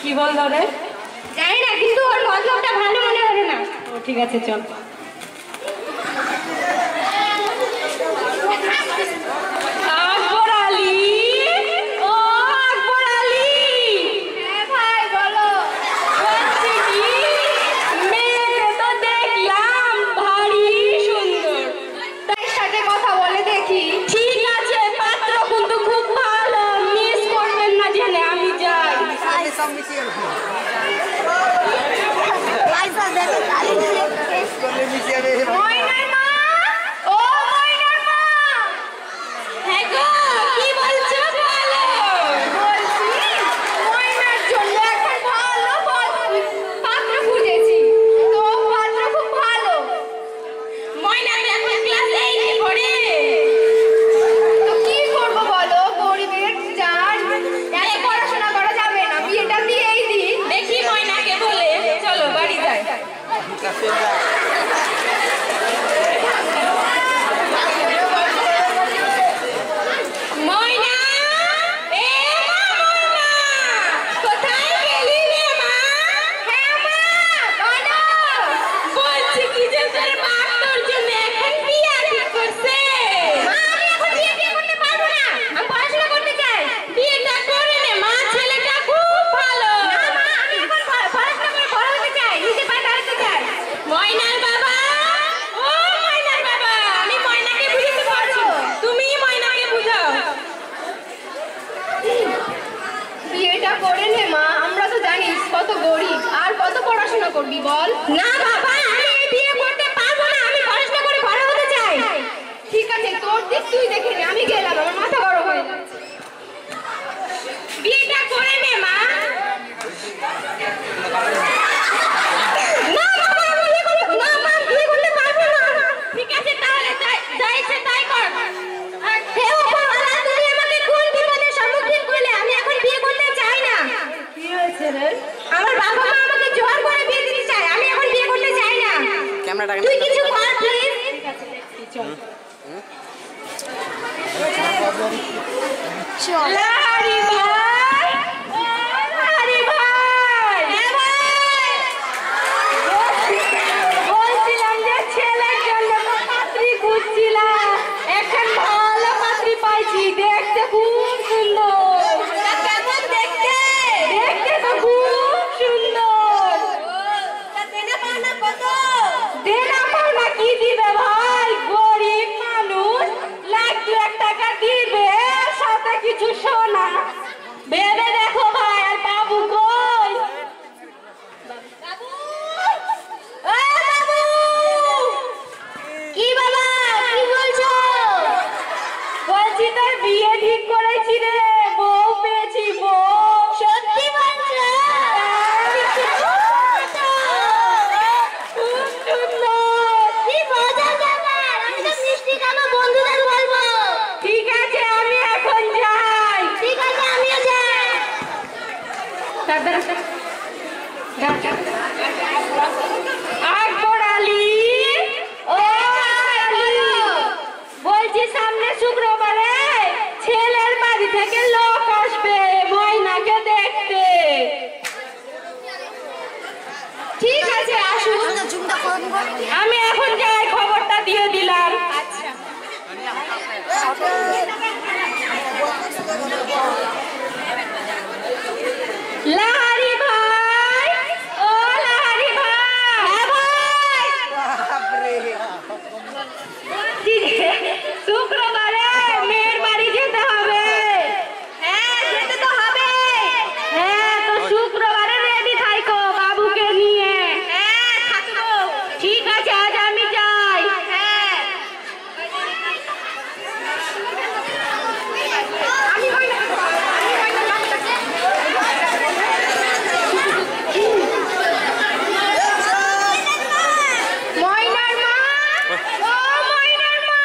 কি বললো রে? জানি না, কিন্তু ওর মতলবটা ভালো মনে হলো না। ও ঠিক আছে, চল। আকবর আলী, ও আকবর আলী। হ্যাঁ ভাই বলো। বলছি কি, মেয়েকে তো দেখলাম ভারী সুন্দর, তার সাথে কথা বলে দেখি। ঠিক আছে, পাত্র কিন্তু খুব ভালো, মিস করবেন না জেনে আমি যাই। ময়নার মা, ও ময়নার মা। হ্যাঁ গো, কি বলছো বলো। বলছি ময়নার জন্য এখন ভালো পাত্র খুঁজেছি, তো পাত্র খুব ভালো। ময়না তো এখন ক্লাস 8 এ পড়ে। তো কি করবো বলো, গরিবের জান, এত পড়াশোনা করা যাবে না, বিয়েটা দিয়েই দিই। দেখি ময়নাকে বলে, চলো বাড়ি যাই। ময়না, এ মা ময়না, কোথায় গেলি রে মা? হ্যাঁ মা, বলো। বলছি কি যে তোর বাপ তোর জন্য এখন বিয়া ঠিক করছে। মা, আমি এখন বিয়ে করতে পারবো না, আমি পড়াশোনা করতে চাই। বিয়েটা করে নে মা, ছেলেটা খুব ভালো। না মা, আমি এখন পড়াশোনা করে বড় হতে চাই, নিজে পায়ে দাঁড়াতে চাই। ময়নার বাবা, ও ময়নার বাবা, আমি ময়নাকে বুঝাতে পারছি, তুমি ময়নাকে বুঝাও। বিয়েটা করে নে মা, আমরা তো জানিস কত গরিব, আর কত পড়াশোনা করবি বল। না বাবা, আমি এই বিয়ে করতে পারবো না, আমি পড়াশোনা করে বড় হতে চাই। ঠিক আছে, তোর দিক তুই দেখে নে, আমি গেলাম, আমার মাথা গরম হয়ে যাচ্ছে। বিয়েটা করে নে মা। না বাবা, আমি বিয়ে করতে, না মা, বিয়ে করতে পারবো না। ঠিক আছে, তাহলে যা ইচ্ছে তাই কর। হে উপরওয়ালা, তুমি আমাকে কোন বিপদের সম্মুখীন করলে, আমি এখন বিয়ে করতে চাই না। কি হয়েছে রে? আমার বাবা মা আমাকে জোর করে বিয়ে দিতে চায়, আমি এখন বিয়ে করতে চাই না। তুই কিছু কর প্লিজ। লাহারি ভাই, ও লাহারি ভাই। হ্যাঁ ভাই, বলছিলাম যে ছেলের জন্য তো পাত্রী খুঁজছিলাম, এখন ভালো পাত্রী পাইছি, দেখতে খুব সুন্দর। কেমন দেখতে? দেখতে তো খুব সুন্দর। দেনা পাওনা কি দিবে ভাই, গরিব মানুষ, লাখ লাখ টাকা দিবে, সাথে কিছু সোনা। ভেবে দেখো ভাই, আর বাবু কই? বাবু, ও বাবু। কি বাবা, কি বলছো? বলছি তোর বিয়ে ঠিক করেছি রে, বউ পেয়েছি, বউ। সত্যি বলছো? খুব সুন্দর। কি মজা ব্যাপার, আমি তো মিষ্টি আমার বন্ধুদের বলবো। ঠিক আছে, আমি এখন যাই। ঠিক আছে, আমিও যাই। আকবর আলী, ও আলী, বলছি সামনে শুক্রবারে ছেলের বাড়ি থেকে লোক আসবে ময়নাকে দেখতে। ঠিক আছে, আসুন। আমি এখন যাই, খবরটা দিয়ে দিলাম। আচ্ছা। লাহারি ভাই, ও লাহারি ভাই। হ্যাঁ ভাই। বলছি যে শুক্রবারে মেয়ের বাড়ি যেতে হবে। হ্যাঁ, যেতে তো হবে। হ্যাঁ, তো শুক্রবারে রেডি থাইকো বাবুকে নিয়ে। হ্যাঁ, থাকবো। ঠিক আছে, আজ আমি যাই। হ্যাঁ। আমি ময়নার মা, ও ময়নার মা।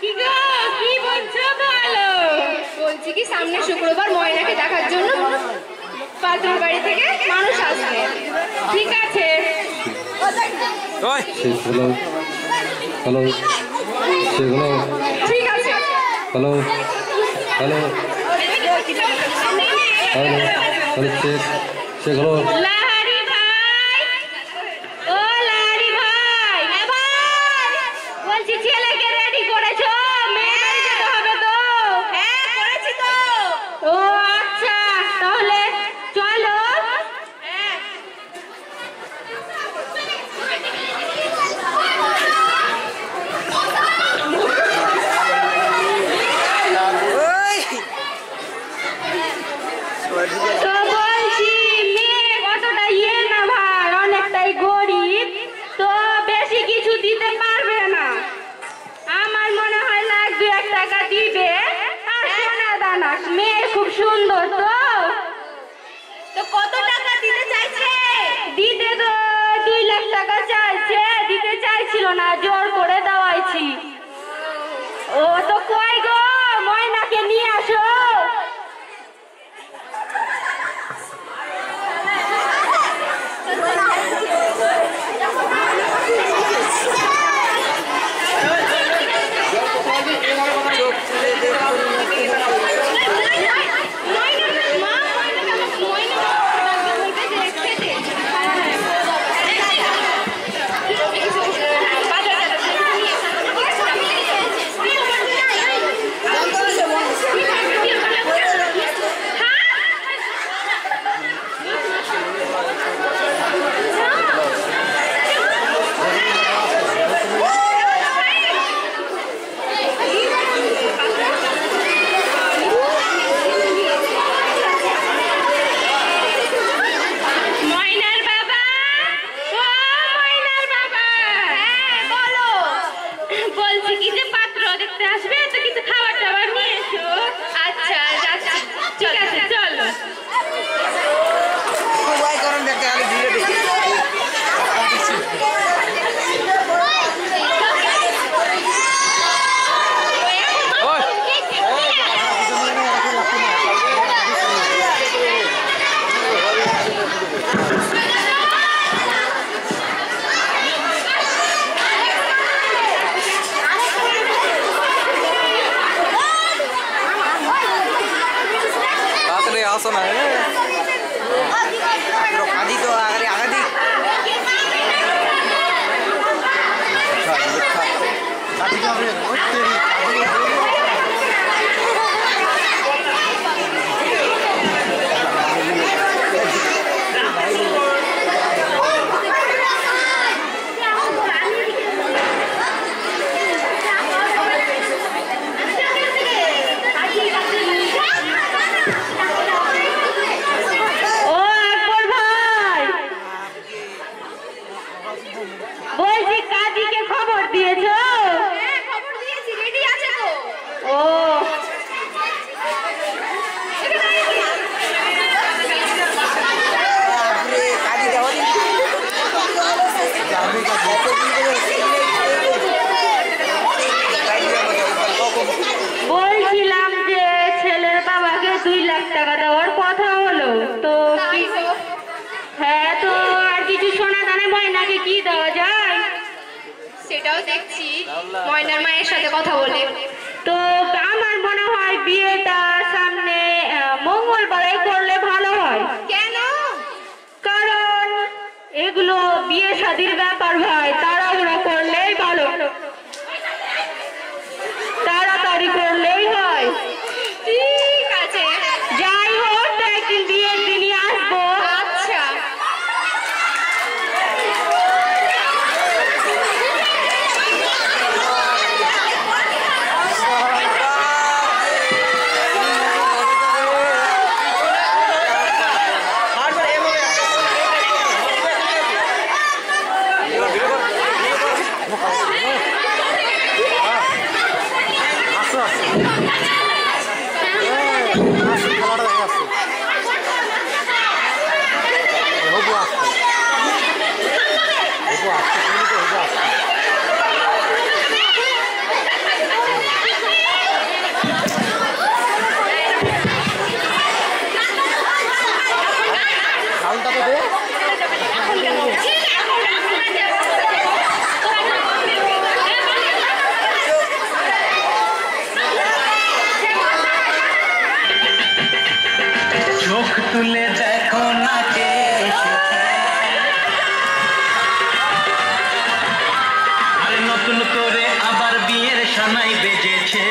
কি গো, কি বলছো বলো। বলছি কি, সামনে শুক্রবার ময়নাকে দেখার জন্য পাত্রের বাড়ি থেকে মানুষ আসবে। ঠিক আছে। hello, hello, hello, ঠিক আছে। hello, hello. তাহলে তাহলে চেক হলো। লাহারি ভাই, ও লাহারি ভাই, হ্যাঁ ভাই, বলছি ছেলেকে রেডি করেছো? মেয়ে বাড়ি যেতে হবে তো? হ্যাঁ করেছি তো। ও আচ্ছা, তাহলে চলো। তো বলছি মেয়ে কতটা ইয়ে না ভাই, অনেকটাই গরিব, তো বেশি কিছু দিতে পারবে না। আমার মনে হয় লাখ 2-1 টাকা দিবে আর সোনা দানা। মেয়ে খুব সুন্দর তো। তো কত টাকা দিতে চাইছে? দিতে তো 2 লাখ টাকা চাইছে, দিতে চাইছিল না, জোর করে দেওয়াইছি। ও তো কই গো, ময়নাকে নিয়ে আসো। আসো না আদি তো আগে আগাদি বলছি কাজীকে খবর দিয়েছো? হ্যাঁ খবর দিয়েছি, রেডি আছে তো। ও বলছিলাম যে ছেলের বাবাকে 2 লাখ টাকা দেওয়ার কথা হলো, তো কি? হ্যাঁ, তো আর কিছু সোনা দানা ময়নাকে কি দেওয়া যায়? সেটাও দেখছি, ময়নার মায়ের সাথে কথা বলে। তো আমার মনে হয় বিয়েটা সামনে মঙ্গলবারে করলে ভালো হয়। কেন? কারণ এগুলো বিয়ে শাদীর ব্যাপার ভাই, তাড়াহুড়ো করলেই ভালো, তাড়াতাড়ি করলেই হয়। ঠিক আছে, যাই হোক, তো একদিন বিয়ের দিনই আসবো। আচ্ছা। চোখ তুলে দেখো না কে এসেছে। আরে নতুন করে আবার বিয়ের সানাই বেজেছে।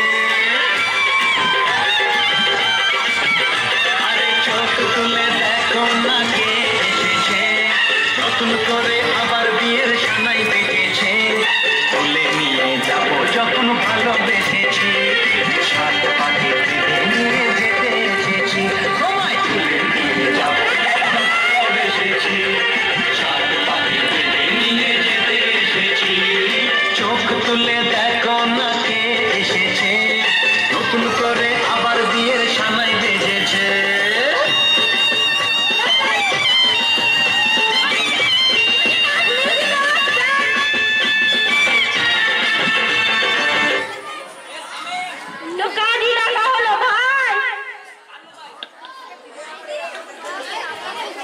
আরে চোখ তুলে দেখো না কে এসেছে, নতুন করে আবার বিয়ের সানাই বেজেছে। তুলে নিয়ে যাব যখন ভালোবেসেছি, সাত পাখি বেঁধে নিয়ে যেতে এসেছি। তোমায় তুলে নিয়ে যাব যখন ভালোবেসেছি, সাত পাখি বেঁধে নিয়ে যেতে এসেছি। চোখ তুলে